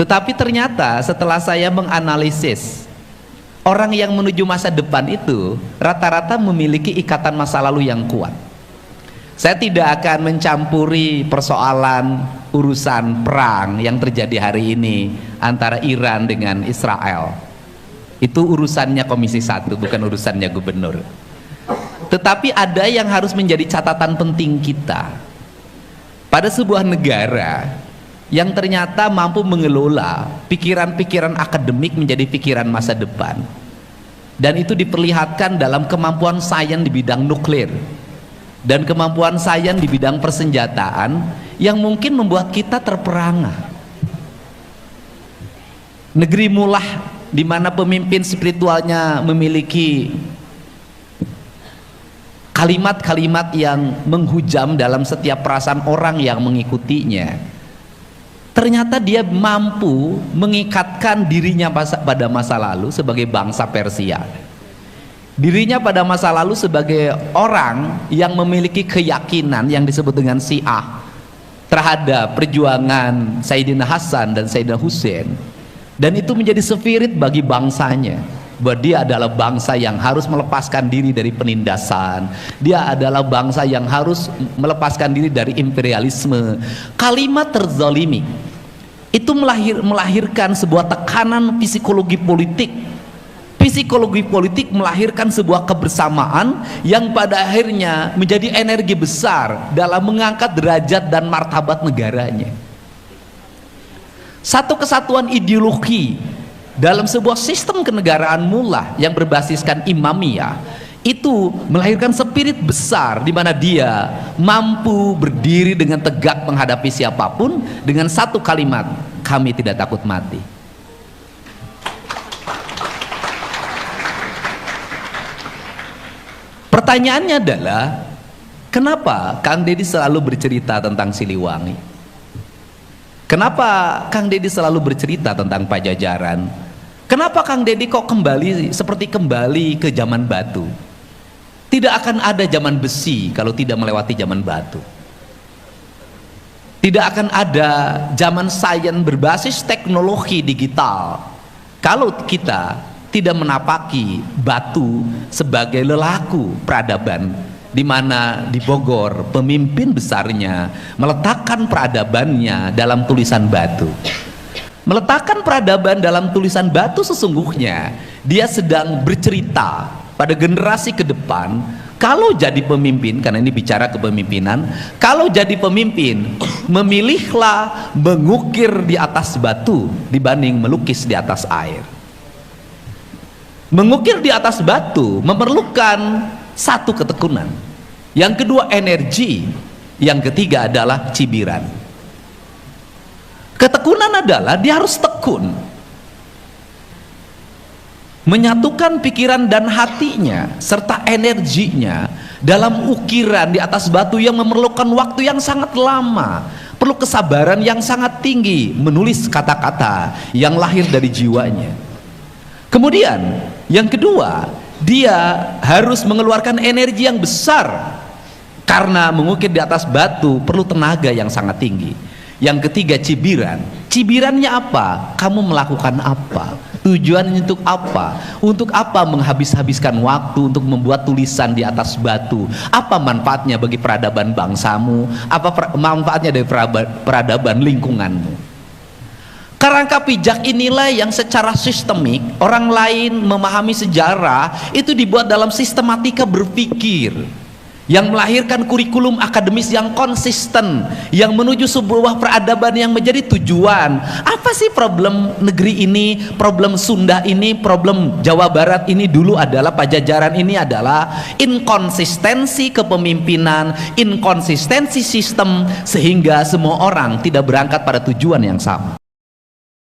Tetapi ternyata setelah saya menganalisis, orang yang menuju masa depan itu rata-rata memiliki ikatan masa lalu yang kuat. Saya tidak akan mencampuri persoalan urusan perang yang terjadi hari ini antara Iran dengan Israel. Itu urusannya Komisi 1, bukan urusannya gubernur. Tetapi ada yang harus menjadi catatan penting kita. Pada sebuah negara yang ternyata mampu mengelola pikiran-pikiran akademik menjadi pikiran masa depan, dan itu diperlihatkan dalam kemampuan sains di bidang nuklir dan kemampuan sains di bidang persenjataan yang mungkin membuat kita terperangah. Negeri Mullah di mana pemimpin spiritualnya memiliki kalimat-kalimat yang menghujam dalam setiap perasaan orang yang mengikutinya, ternyata dia mampu mengikatkan dirinya pada masa lalu sebagai bangsa Persia, dirinya pada masa lalu sebagai orang yang memiliki keyakinan yang disebut dengan Syiah terhadap perjuangan Sayyidina Hasan dan Sayyidina Husain, dan itu menjadi spirit bagi bangsanya, bahwa dia adalah bangsa yang harus melepaskan diri dari penindasan, dia adalah bangsa yang harus melepaskan diri dari imperialisme. Kalimat terzalimi itu melahirkan sebuah tekanan psikologi politik. Psikologi politik melahirkan sebuah kebersamaan yang pada akhirnya menjadi energi besar dalam mengangkat derajat dan martabat negaranya. Satu kesatuan ideologi dalam sebuah sistem kenegaraan Mullah yang berbasiskan Imamiyah itu melahirkan spirit besar di mana dia mampu berdiri dengan tegak menghadapi siapapun dengan satu kalimat, kami tidak takut mati. Pertanyaannya adalah, kenapa Kang Deddy selalu bercerita tentang Siliwangi? Kenapa Kang Deddy selalu bercerita tentang Pajajaran? Kenapa Kang Deddy kok kembali seperti kembali ke zaman batu? Tidak akan ada zaman besi kalau tidak melewati zaman batu. Tidak akan ada zaman sains berbasis teknologi digital kalau kita tidak menapaki batu sebagai lelaku peradaban, di mana di Bogor pemimpin besarnya meletakkan peradabannya dalam tulisan batu. Meletakkan peradaban dalam tulisan batu, sesungguhnya dia sedang bercerita pada generasi ke depan, kalau jadi pemimpin, karena ini bicara kepemimpinan, kalau jadi pemimpin, memilihlah mengukir di atas batu dibanding melukis di atas air. Mengukir di atas batu memerlukan satu ketekunan, yang kedua energi, yang ketiga adalah cibiran. Ketekunan adalah dia harus tekun, menyatukan pikiran dan hatinya serta energinya dalam ukiran di atas batu yang memerlukan waktu yang sangat lama, perlu kesabaran yang sangat tinggi menulis kata-kata yang lahir dari jiwanya. Kemudian yang kedua, dia harus mengeluarkan energi yang besar karena mengukir di atas batu perlu tenaga yang sangat tinggi. Yang ketiga, cibiran. Cibirannya apa? Kamu melakukan apa? Tujuannya untuk apa? Untuk apa menghabis-habiskan waktu untuk membuat tulisan di atas batu? Apa manfaatnya bagi peradaban bangsamu? Apa manfaatnya dari peradaban lingkunganmu? Kerangka pijak inilah yang secara sistemik orang lain memahami sejarah itu dibuat dalam sistematika berpikir yang melahirkan kurikulum akademis yang konsisten, yang menuju sebuah peradaban yang menjadi tujuan. Apa sih problem negeri ini, problem Sunda ini, problem Jawa Barat ini dulu adalah Pajajaran ini adalah inkonsistensi kepemimpinan, inkonsistensi sistem, sehingga semua orang tidak berangkat pada tujuan yang sama.